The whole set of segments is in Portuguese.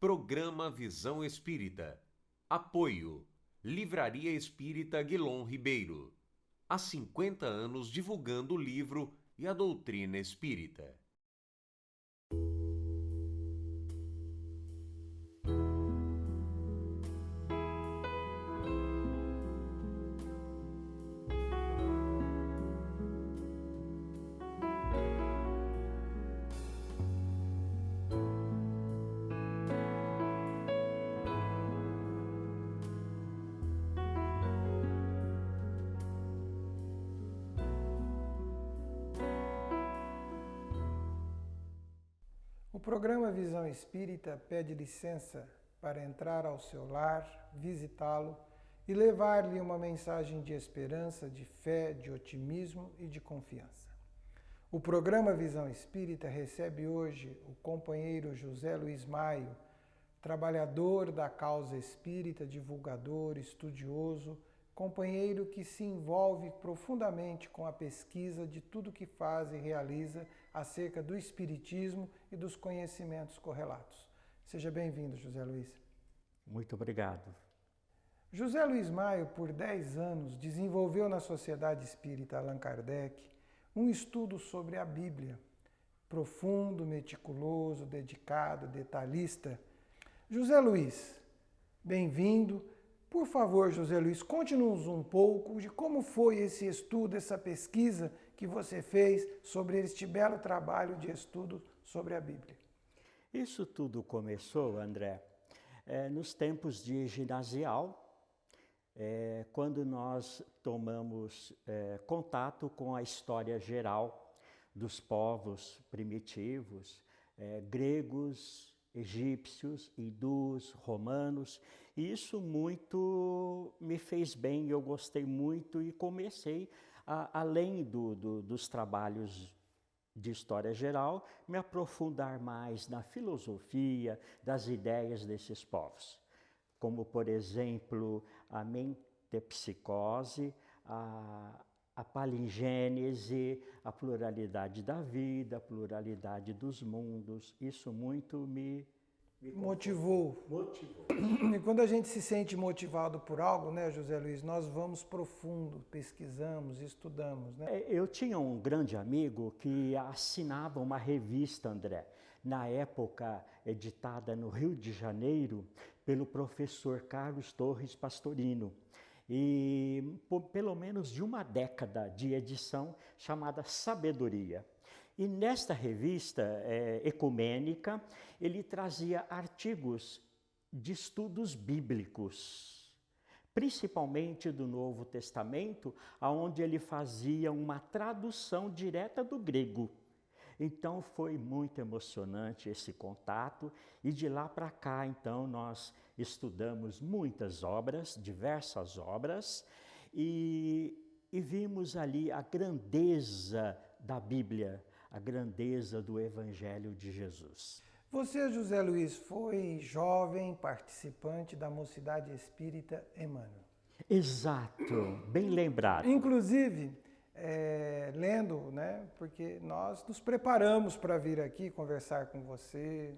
Programa Visão Espírita. Apoio. Livraria Espírita Guilom Ribeiro. Há 50 anos divulgando o livro e a doutrina espírita. O programa Visão Espírita pede licença para entrar ao seu lar, visitá-lo e levar-lhe uma mensagem de esperança, de fé, de otimismo e de confiança. O programa Visão Espírita recebe hoje o companheiro José Luiz Maio, trabalhador da causa espírita, divulgador, estudioso, companheiro que se envolve profundamente com a pesquisa de tudo que faz e realiza acerca do espiritismo e dos conhecimentos correlatos. Seja bem-vindo, José Luiz. Muito obrigado. José Luiz Maio, por 10 anos, desenvolveu na Sociedade Espírita Allan Kardec um estudo sobre a Bíblia, profundo, meticuloso, dedicado, detalhista. José Luiz, bem-vindo. Por favor, José Luiz, conte-nos um pouco de como foi esse estudo, essa pesquisa que você fez sobre este belo trabalho de estudo sobre a Bíblia. Isso tudo começou, André, nos tempos de ginasial, quando nós tomamos contato com a história geral dos povos primitivos, gregos, egípcios, hindus, romanos, e isso muito me fez bem, eu gostei muito e comecei, além dos trabalhos de história geral, me aprofundar mais na filosofia, das ideias desses povos, como, por exemplo, a metempsicose, a palingênese, a pluralidade da vida, a pluralidade dos mundos. Isso muito me motivou. E quando a gente se sente motivado por algo, né, José Luiz, nós vamos profundo, pesquisamos, estudamos, né? Eu tinha um grande amigo que assinava uma revista, André, na época editada no Rio de Janeiro pelo professor Carlos Torres Pastorino. E por pelo menos de uma década de edição, chamada Sabedoria. E nesta revista ecumênica, ele trazia artigos de estudos bíblicos, principalmente do Novo Testamento, onde ele fazia uma tradução direta do grego. Então foi muito emocionante esse contato e de lá para cá, então, nós estudamos muitas obras, diversas obras, e vimos ali a grandeza da Bíblia, a grandeza do Evangelho de Jesus. Você, José Luiz, foi jovem participante da Mocidade Espírita Emmanuel. Exato, bem lembrado. Inclusive, lendo, né, porque nós nos preparamos para vir aqui conversar com você,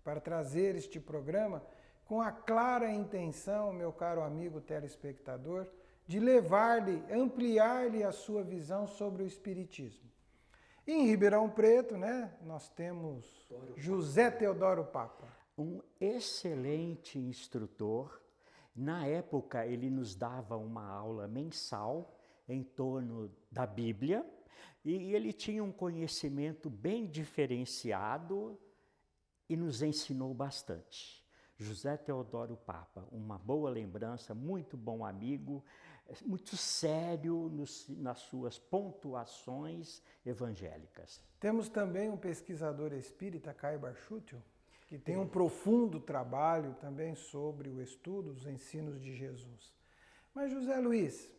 para trazer este programa com a clara intenção, meu caro amigo telespectador, de levar-lhe, ampliar-lhe a sua visão sobre o Espiritismo. Em Ribeirão Preto, né, nós temos José Teodoro Papa. Um excelente instrutor. Na época, ele nos dava uma aula mensal em torno da Bíblia e ele tinha um conhecimento bem diferenciado e nos ensinou bastante. José Teodoro Papa, uma boa lembrança, muito bom amigo, muito sério nas suas pontuações evangélicas. Temos também um pesquisador espírita, Caio Barchútil, que tem um profundo trabalho também sobre o estudo, os ensinos de Jesus. Mas, José Luiz,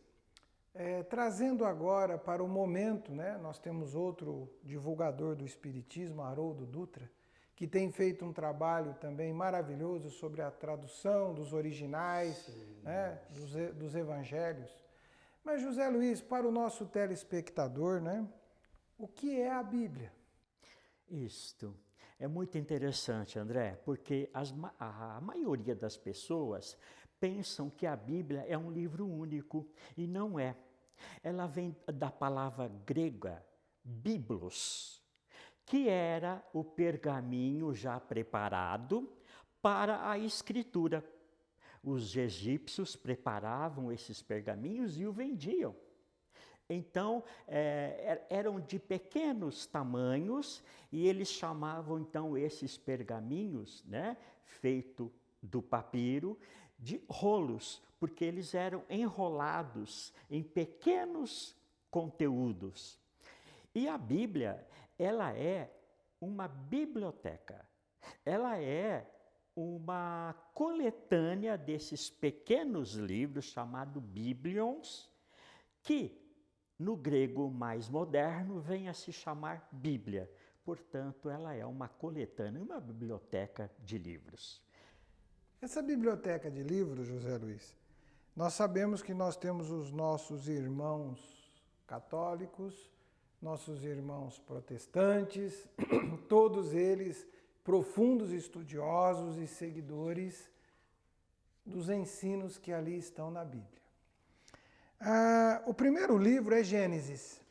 trazendo agora para o momento, né, nós temos outro divulgador do Espiritismo, Haroldo Dutra, que tem feito um trabalho também maravilhoso sobre a tradução dos originais, né, dos evangelhos. Mas, José Luiz, para o nosso telespectador, né, o que é a Bíblia? Isto. É muito interessante, André, porque a maioria das pessoas pensam que a Bíblia é um livro único, e não é. Ela vem da palavra grega biblos, que era o pergaminho já preparado para a escritura. Os egípcios preparavam esses pergaminhos e o vendiam. Então, eram de pequenos tamanhos e eles chamavam então esses pergaminhos, né, feito do papiro, de rolos, porque eles eram enrolados em pequenos conteúdos. E a Bíblia, ela é uma biblioteca, ela é uma coletânea desses pequenos livros chamados Biblions, que no grego mais moderno vem a se chamar Bíblia. Portanto, ela é uma coletânea, uma biblioteca de livros. Essa biblioteca de livros, José Luiz, nós sabemos que nós temos os nossos irmãos católicos, nossos irmãos protestantes, todos eles profundos estudiosos e seguidores dos ensinos que ali estão na Bíblia. O primeiro livro é Gênesis.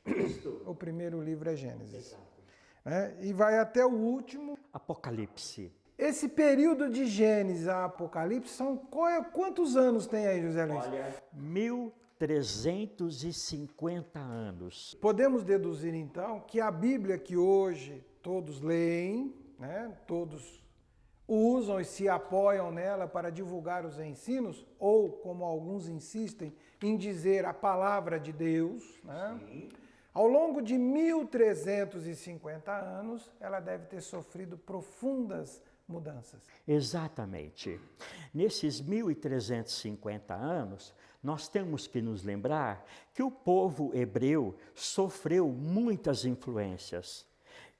O primeiro livro é Gênesis. E vai até o último. Apocalipse. Esse período de Gênesis a Apocalipse quantos anos tem aí, José Luiz? Olha, 1350 anos. Podemos deduzir então que a Bíblia que hoje todos leem, né, todos usam e se apoiam nela para divulgar os ensinos, ou, como alguns insistem, em dizer a palavra de Deus, né? Ao longo de 1350 anos, ela deve ter sofrido profundas mudanças. Exatamente. Nesses 1350 anos, nós temos que nos lembrar que o povo hebreu sofreu muitas influências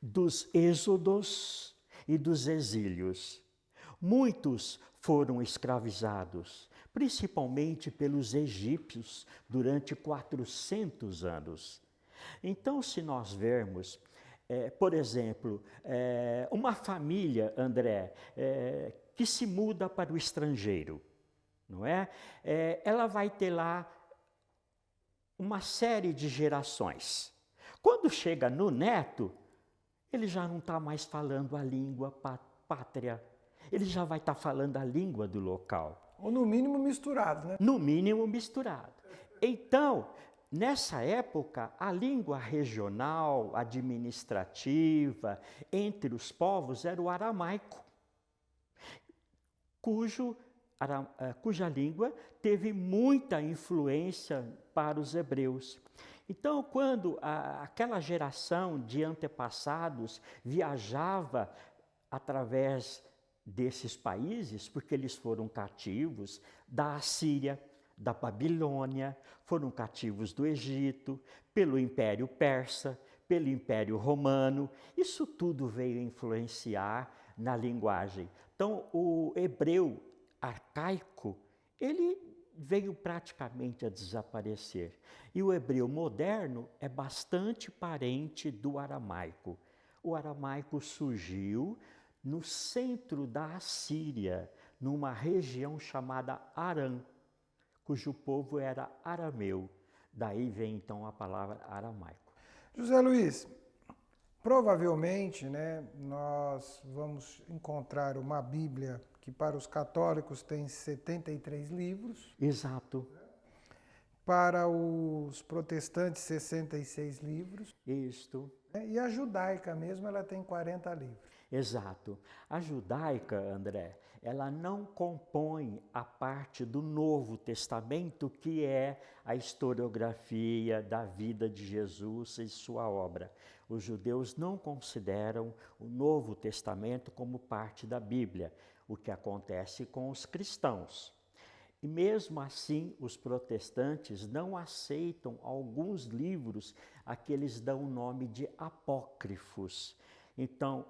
dos êxodos e dos exílios. Muitos foram escravizados, principalmente pelos egípcios, durante 400 anos. Então, se nós vermos, por exemplo, uma família, André, que se muda para o estrangeiro, não é? Ela vai ter lá uma série de gerações. Quando chega no neto, ele já não está mais falando a língua pátria. Ele já vai estar falando a língua do local. Ou no mínimo misturado, né? No mínimo misturado. Então, nessa época, a língua regional, administrativa, entre os povos era o aramaico, cuja língua teve muita influência para os hebreus. Então, quando aquela geração de antepassados viajava através desses países, porque eles foram cativos da Assíria, da Babilônia, foram cativos do Egito, pelo Império Persa, pelo Império Romano, isso tudo veio influenciar na linguagem. Então, o hebreu arcaico, ele veio praticamente a desaparecer. E o hebreu moderno é bastante parente do aramaico. O aramaico surgiu no centro da Assíria, numa região chamada Arã, cujo povo era arameu. Daí vem então a palavra aramaico. José Luiz, provavelmente, né, nós vamos encontrar uma Bíblia que para os católicos tem 73 livros. Exato. Para os protestantes, 66 livros. Isto. E a judaica mesmo, ela tem 40 livros. Exato. A judaica, André, ela não compõe a parte do Novo Testamento, que é a historiografia da vida de Jesus e sua obra. Os judeus não consideram o Novo Testamento como parte da Bíblia, o que acontece com os cristãos. E mesmo assim, os protestantes não aceitam alguns livros a que eles dão o nome de apócrifos. Então,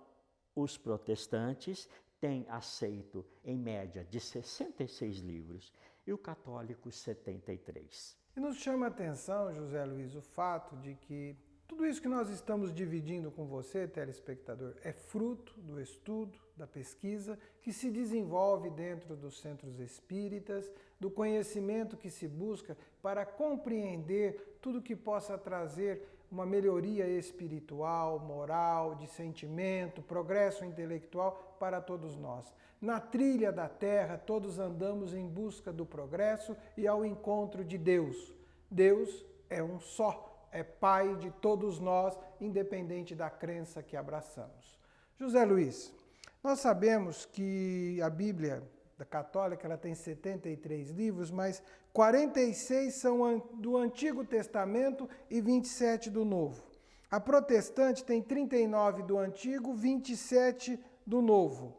os protestantes têm aceito, em média, de 66 livros e o católico 73. E nos chama a atenção, José Luiz, o fato de que Tudo isso que nós estamos dividindo com você, telespectador, é fruto do estudo, da pesquisa que se desenvolve dentro dos centros espíritas, do conhecimento que se busca para compreender tudo que possa trazer uma melhoria espiritual, moral, de sentimento, progresso intelectual para todos nós. Na trilha da Terra, todos andamos em busca do progresso e ao encontro de Deus. Deus é um só, é Pai de todos nós, independente da crença que abraçamos. José Luiz, nós sabemos que a Bíblia católica ela tem 73 livros, mas 46 são do Antigo Testamento e 27 do Novo. A protestante tem 39 do Antigo, 27 do Novo.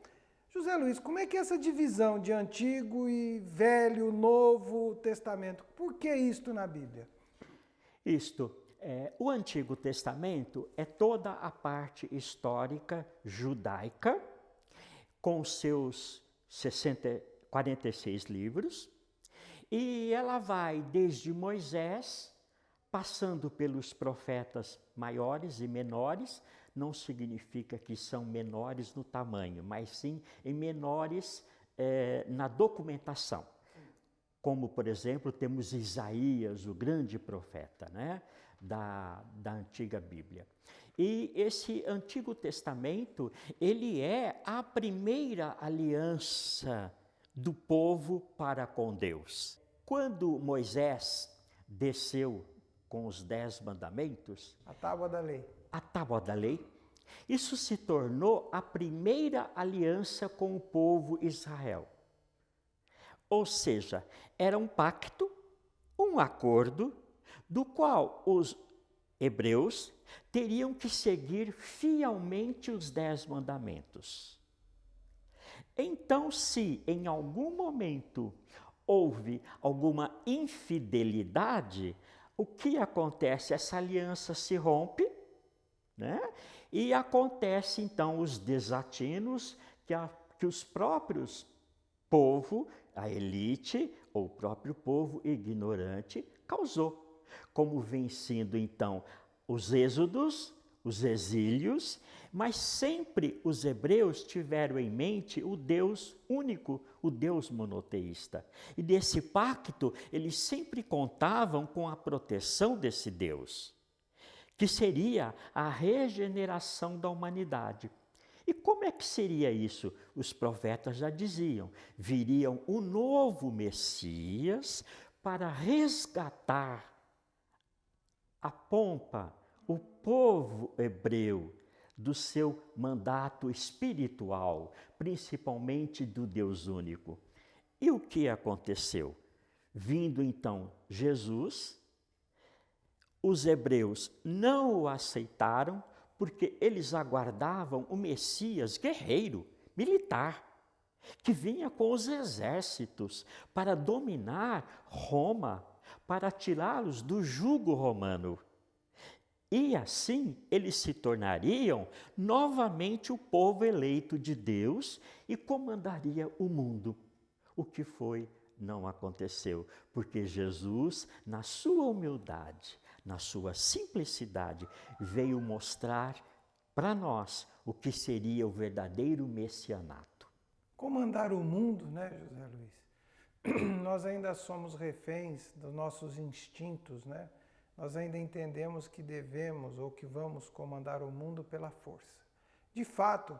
José Luiz, como é que é essa divisão de Antigo e Velho, Novo Testamento? Por que isto na Bíblia? O Antigo Testamento é toda a parte histórica judaica, com seus 46 livros, e ela vai desde Moisés, passando pelos profetas maiores e menores. Não significa que são menores no tamanho, mas sim em menores na documentação. Como, por exemplo, temos Isaías, o grande profeta, né, da antiga Bíblia. E esse Antigo Testamento, ele é a primeira aliança do povo para com Deus. Quando Moisés desceu com os 10 mandamentos, a Tábua da Lei, isso se tornou a primeira aliança com o povo Israel. Ou seja, era um pacto, um acordo, do qual os hebreus teriam que seguir fielmente os 10 mandamentos. Então, se em algum momento houve alguma infidelidade, o que acontece? Essa aliança se rompe, né? E acontece então os desatinos que os próprios povo, a elite, ou o próprio povo ignorante, causou. Como vem sendo então os êxodos, os exílios, mas sempre os hebreus tiveram em mente o Deus único, o Deus monoteísta. E desse pacto, eles sempre contavam com a proteção desse Deus, que seria a regeneração da humanidade. E como é que seria isso? Os profetas já diziam, viriam um novo Messias para resgatar a pompa, o povo hebreu, do seu mandato espiritual, principalmente do Deus único. E o que aconteceu? Vindo então Jesus, os hebreus não o aceitaram, porque eles aguardavam o Messias guerreiro, militar, que vinha com os exércitos para dominar Roma, para tirá-los do jugo romano. E assim eles se tornariam novamente o povo eleito de Deus e comandaria o mundo. O que foi, não aconteceu, porque Jesus, na sua humildade, na sua simplicidade, veio mostrar para nós o que seria o verdadeiro messianato. Comandar o mundo, né, José Luiz? Nós ainda somos reféns dos nossos instintos, né? Nós ainda entendemos que devemos ou que vamos comandar o mundo pela força. De fato,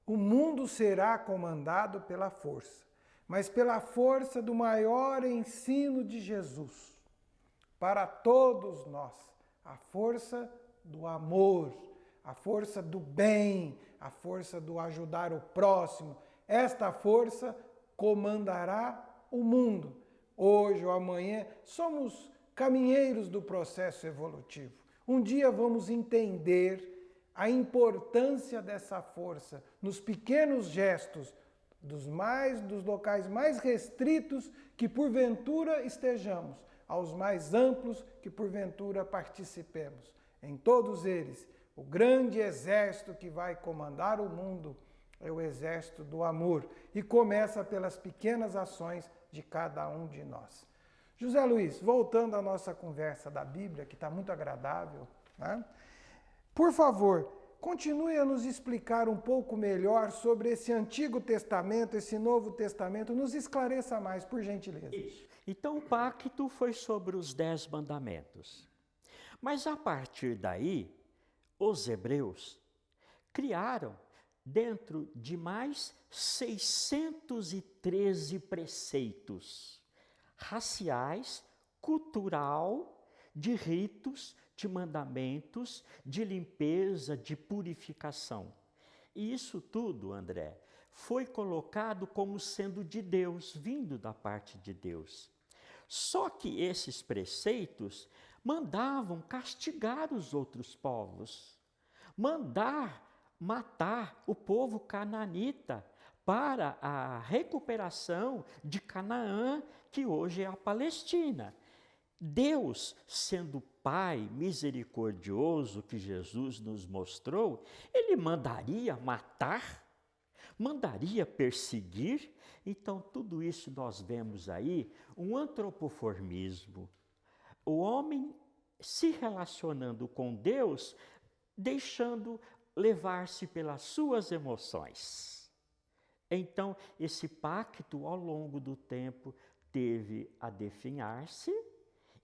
o mundo será comandado pela força, mas pela força do maior ensino de Jesus. Para todos nós, a força do amor, a força do bem, a força do ajudar o próximo. Esta força comandará o mundo. Hoje ou amanhã, somos caminheiros do processo evolutivo. Um dia vamos entender a importância dessa força nos pequenos gestos dos locais mais restritos que porventura estejamos, aos mais amplos que porventura participemos. Em todos eles, o grande exército que vai comandar o mundo é o exército do amor e começa pelas pequenas ações de cada um de nós. José Luiz, voltando à nossa conversa da Bíblia, que está muito agradável, Tá? Por favor, continue a nos explicar um pouco melhor sobre esse Antigo Testamento, esse Novo Testamento. Nos esclareça mais, por gentileza. Isso. Então, o pacto foi sobre os 10 mandamentos. Mas, a partir daí, os hebreus criaram, dentro de mais 613 preceitos raciais, cultural, de ritos, de mandamentos, de limpeza, de purificação. E isso tudo, André, foi colocado como sendo de Deus, vindo da parte de Deus. Só que esses preceitos mandavam castigar os outros povos, mandar matar o povo cananita para a recuperação de Canaã, que hoje é a Palestina. Deus, sendo Pai misericordioso que Jesus nos mostrou, ele mandaria matar, mandaria perseguir. Então, tudo isso nós vemos aí, um antropoformismo. O homem se relacionando com Deus, deixando levar-se pelas suas emoções. Então, esse pacto, ao longo do tempo, teve a definhar-se,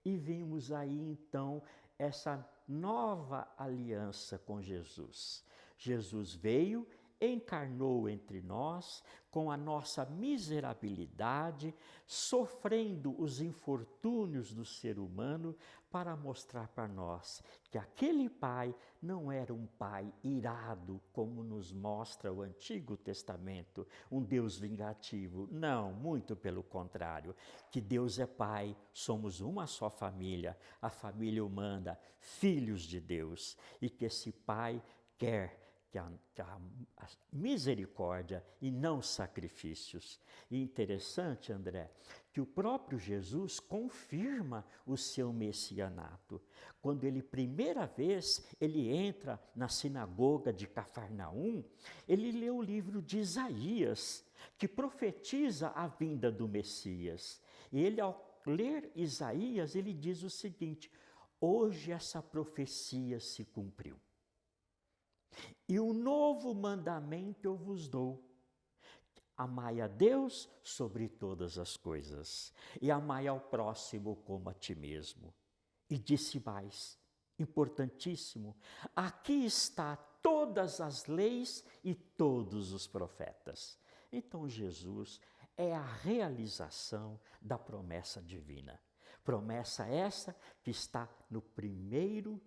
e vimos aí, então, essa nova aliança com Jesus. Jesus veio, encarnou entre nós, com a nossa miserabilidade, sofrendo os infortúnios do ser humano, para mostrar para nós que aquele pai não era um pai irado, como nos mostra o Antigo Testamento, um Deus vingativo. Não, muito pelo contrário, que Deus é pai, somos uma só família, a família humana, filhos de Deus, e que esse pai quer que a misericórdia e não sacrifícios. E interessante, André, que o próprio Jesus confirma o seu messianato. Quando ele, primeira vez, ele entra na sinagoga de Cafarnaum, ele lê o livro de Isaías, que profetiza a vinda do Messias. E ele, ao ler Isaías, ele diz o seguinte: hoje essa profecia se cumpriu. E um novo mandamento eu vos dou: amai a Deus sobre todas as coisas, e amai ao próximo como a ti mesmo. E disse mais, importantíssimo: aqui está todas as leis e todos os profetas. Então Jesus é a realização da promessa divina. Promessa essa que está no primeiro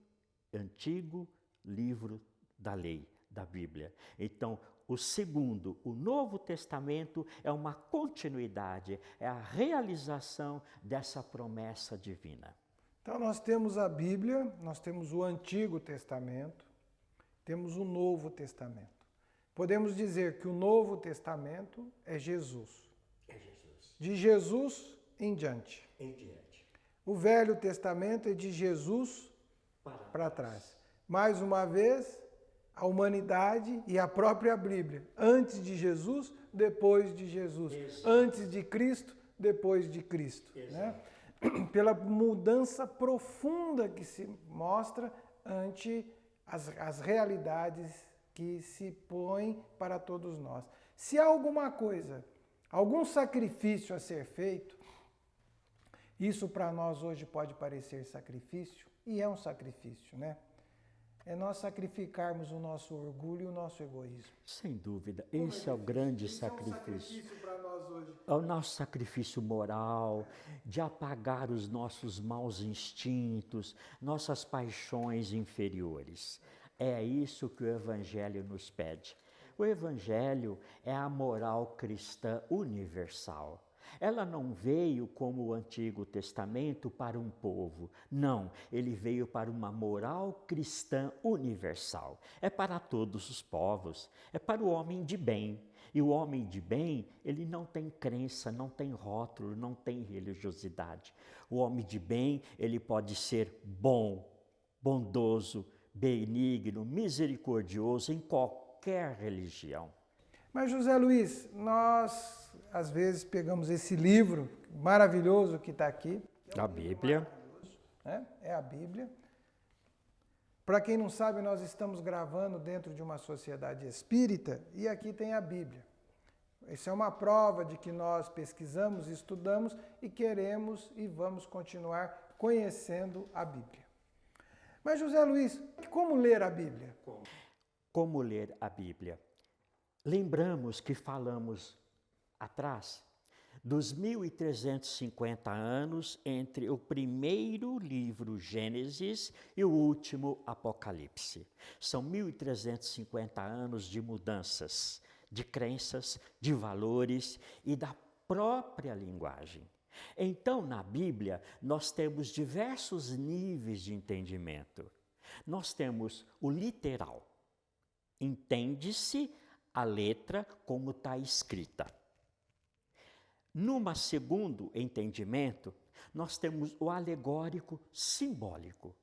antigo livro da lei, da Bíblia. Então, o segundo, o Novo Testamento, é uma continuidade, é a realização dessa promessa divina. Então, nós temos a Bíblia, nós temos o Antigo Testamento, temos o Novo Testamento. Podemos dizer que o Novo Testamento é Jesus. É Jesus. De Jesus em diante. Em diante. O Velho Testamento é de Jesus para trás. Mais uma vez, a humanidade e a própria Bíblia. Antes de Jesus, depois de Jesus. Exato. Antes de Cristo, depois de Cristo. Né? Pela mudança profunda que se mostra ante as realidades que se põem para todos nós. Se há alguma coisa, algum sacrifício a ser feito, isso para nós hoje pode parecer sacrifício, e é um sacrifício, né? É nós sacrificarmos o nosso orgulho e o nosso egoísmo. Sem dúvida, esse é o grande sacrifício. É um sacrifício para nós hoje. É o nosso sacrifício moral, de apagar os nossos maus instintos, nossas paixões inferiores. É isso que o Evangelho nos pede. O Evangelho é a moral cristã universal. Ela não veio como o Antigo Testamento para um povo. Não, ele veio para uma moral cristã universal. É para todos os povos, é para o homem de bem. E o homem de bem, ele não tem crença, não tem rótulo, não tem religiosidade. O homem de bem, ele pode ser bom, bondoso, benigno, misericordioso em qualquer religião. Mas, José Luiz, nós às vezes pegamos esse livro maravilhoso que está aqui. A Bíblia. Né? É a Bíblia. Para quem não sabe, nós estamos gravando dentro de uma sociedade espírita e aqui tem a Bíblia. Isso é uma prova de que nós pesquisamos, estudamos e queremos e vamos continuar conhecendo a Bíblia. Mas, José Luiz, como ler a Bíblia? Como ler a Bíblia? Lembramos que falamos atrás dos 1350 anos entre o primeiro livro Gênesis e o último Apocalipse. São 1350 anos de mudanças, de crenças, de valores e da própria linguagem. Então, na Bíblia, nós temos diversos níveis de entendimento. Nós temos o literal. Entende-se a letra como está escrita. Numa segundo entendimento, nós temos o alegórico simbólico.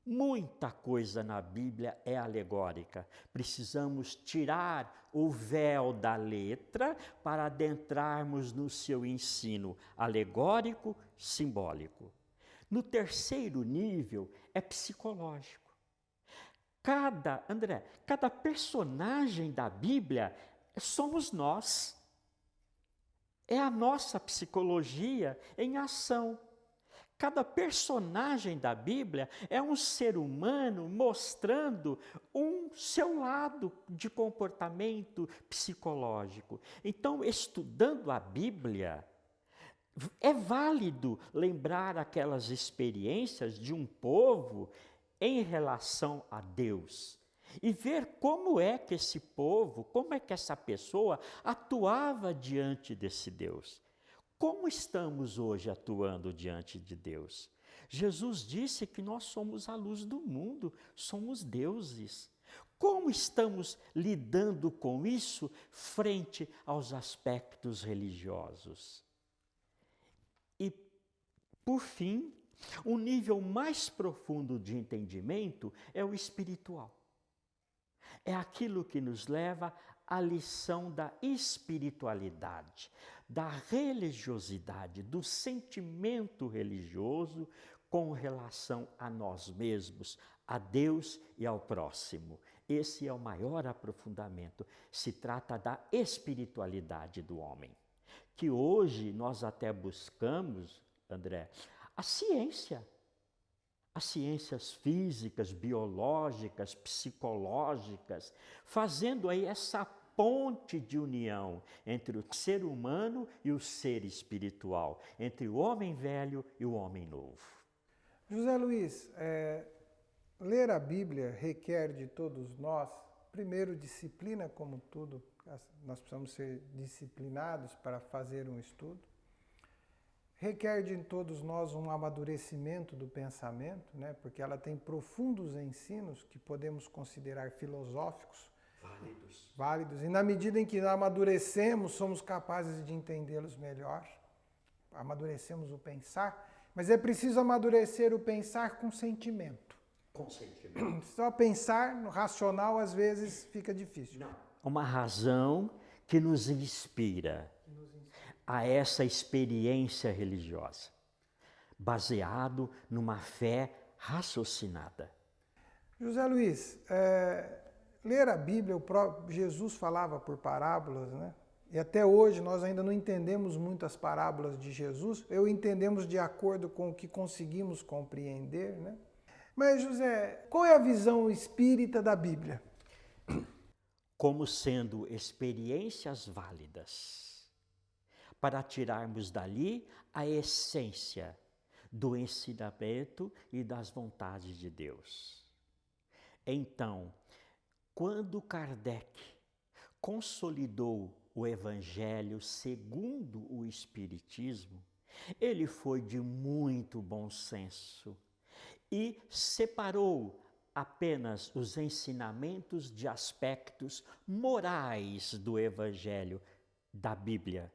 Muita coisa na Bíblia é alegórica. Precisamos tirar o véu da letra para adentrarmos no seu ensino alegórico simbólico. No terceiro nível é psicológico. Cada personagem da Bíblia somos nós. É a nossa psicologia em ação. Cada personagem da Bíblia é um ser humano mostrando seu lado de comportamento psicológico. Então, estudando a Bíblia, é válido lembrar aquelas experiências de um povo em relação a Deus. E ver como é que esse povo, como é que essa pessoa atuava diante desse Deus. Como estamos hoje atuando diante de Deus? Jesus disse que nós somos a luz do mundo, somos deuses. Como estamos lidando com isso frente aos aspectos religiosos? E, por fim, o nível mais profundo de entendimento é o espiritual. É aquilo que nos leva à lição da espiritualidade, da religiosidade, do sentimento religioso com relação a nós mesmos, a Deus e ao próximo. Esse é o maior aprofundamento. Se trata da espiritualidade do homem, que hoje nós até buscamos, André, a ciência. As ciências físicas, biológicas, psicológicas, fazendo aí essa ponte de união entre o ser humano e o ser espiritual, entre o homem velho e o homem novo. José Luiz, ler a Bíblia requer de todos nós, primeiro, disciplina, como tudo, nós precisamos ser disciplinados para fazer um estudo. Requer de todos nós um amadurecimento do pensamento, né? Porque ela tem profundos ensinos que podemos considerar filosóficos, válidos. E na medida em que amadurecemos, somos capazes de entendê-los melhor. Amadurecemos o pensar, mas é preciso amadurecer o pensar com sentimento. Com sentimento. Só pensar no racional às vezes fica difícil. Não. Uma razão que nos inspira a essa experiência religiosa, baseado numa fé raciocinada. José Luiz, ler a Bíblia, o próprio Jesus falava por parábolas, né? E até hoje nós ainda não entendemos muito as parábolas de Jesus, entendemos de acordo com o que conseguimos compreender, né? Mas, José, qual é a visão espírita da Bíblia? Como sendo experiências válidas, para tirarmos dali a essência do ensinamento e das vontades de Deus. Então, quando Kardec consolidou o Evangelho segundo o Espiritismo, ele foi de muito bom senso e separou apenas os ensinamentos de aspectos morais do Evangelho da Bíblia,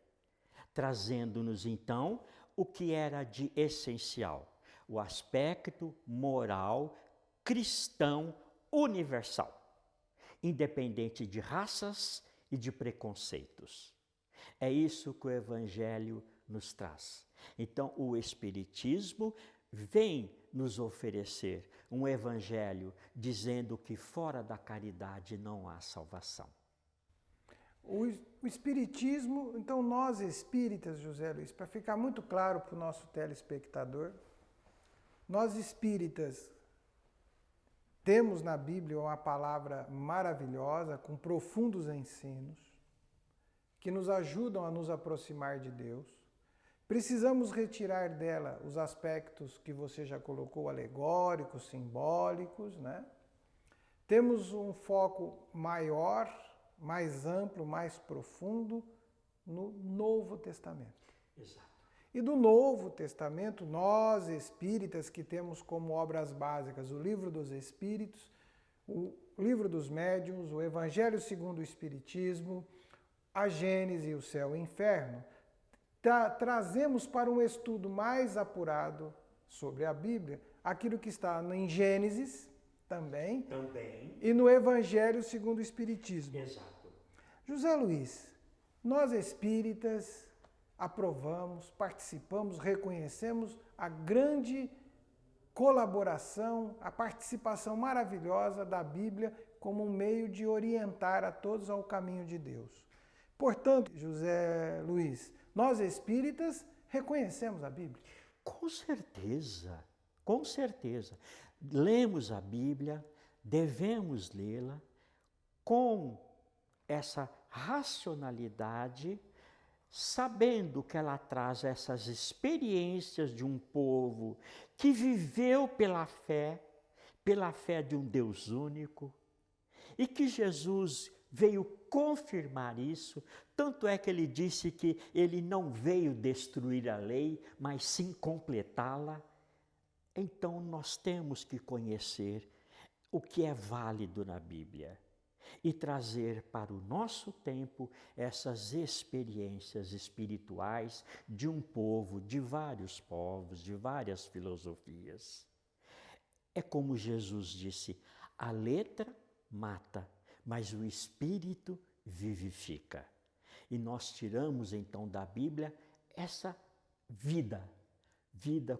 trazendo-nos então o que era de essencial, o aspecto moral cristão universal, independente de raças e de preconceitos. É isso que o Evangelho nos traz. Então, o Espiritismo vem nos oferecer um evangelho dizendo que fora da caridade não há salvação. O Espiritismo, então nós espíritas, José Luiz, para ficar muito claro para o nosso telespectador, nós espíritas temos na Bíblia uma palavra maravilhosa, com profundos ensinos, que nos ajudam a nos aproximar de Deus. Precisamos retirar dela os aspectos que você já colocou, alegóricos, simbólicos, né? Temos um foco maior, mais amplo, mais profundo no Novo Testamento. Exato. E do Novo Testamento, nós espíritas que temos como obras básicas o Livro dos Espíritos, o Livro dos Médiuns, o Evangelho segundo o Espiritismo, a Gênese, o Céu e o Inferno, trazemos para um estudo mais apurado sobre a Bíblia aquilo que está em Gênesis também. E no Evangelho segundo o Espiritismo. Exato. José Luiz, nós espíritas aprovamos, participamos, reconhecemos a grande colaboração, a participação maravilhosa da Bíblia como um meio de orientar a todos ao caminho de Deus. Portanto, José Luiz, nós espíritas reconhecemos a Bíblia. Com certeza, com certeza. Lemos a Bíblia, devemos lê-la com essa racionalidade, sabendo que ela traz essas experiências de um povo que viveu pela fé de um Deus único, e que Jesus veio confirmar isso, tanto é que ele disse que ele não veio destruir a lei, mas sim completá-la. Então nós temos que conhecer o que é válido na Bíblia e trazer para o nosso tempo essas experiências espirituais de um povo, de vários povos, de várias filosofias. É como Jesus disse, a letra mata, mas o Espírito vivifica. E nós tiramos então da Bíblia essa vida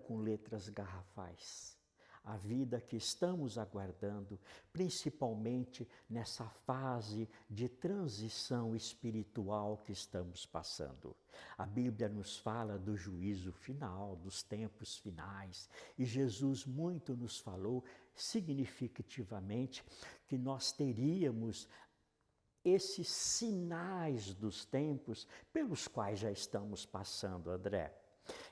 com letras garrafais. A vida que estamos aguardando, principalmente nessa fase de transição espiritual que estamos passando. A Bíblia nos fala do juízo final, dos tempos finais, e Jesus muito nos falou significativamente que nós teríamos esses sinais dos tempos pelos quais já estamos passando, André.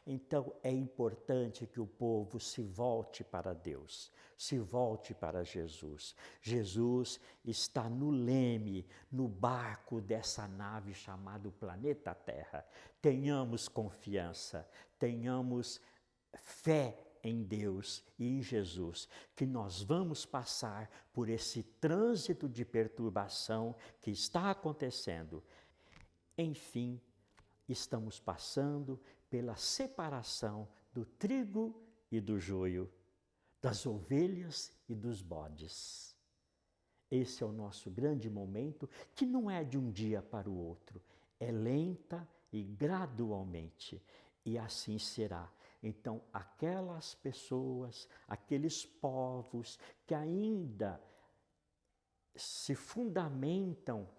Então é importante que o povo se volte para Deus, se volte para Jesus. Jesus está no leme, no barco dessa nave chamada planeta Terra. Tenhamos confiança, tenhamos fé em Deus e em Jesus, que nós vamos passar por esse trânsito de perturbação que está acontecendo. Enfim, estamos passando pela separação do trigo e do joio, das ovelhas e dos bodes. Esse é o nosso grande momento, que não é de um dia para o outro, é lenta e gradualmente, e assim será. Então, aquelas pessoas, aqueles povos que ainda se fundamentam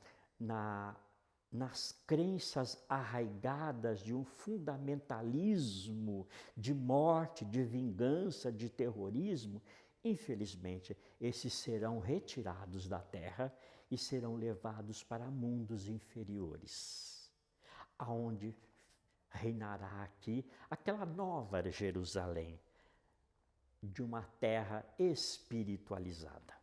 nas crenças arraigadas de um fundamentalismo de morte, de vingança, de terrorismo, infelizmente, esses serão retirados da terra e serão levados para mundos inferiores, aonde reinará aqui aquela nova Jerusalém, de uma terra espiritualizada.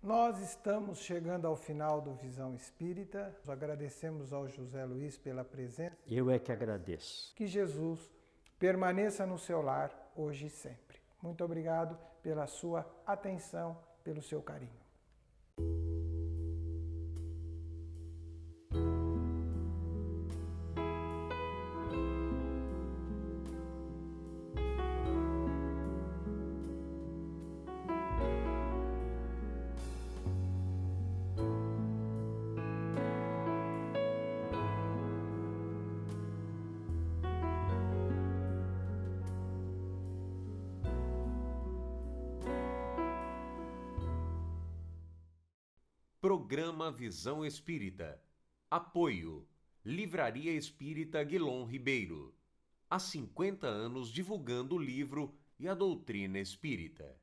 Nós estamos chegando ao final do Visão Espírita. Nós agradecemos ao José Luiz pela presença. Eu é que agradeço. Que Jesus permaneça no seu lar hoje e sempre. Muito obrigado pela sua atenção, pelo seu carinho. Programa Visão Espírita. Apoio. Livraria Espírita Guilom Ribeiro. Há 50 anos divulgando o livro e a doutrina espírita.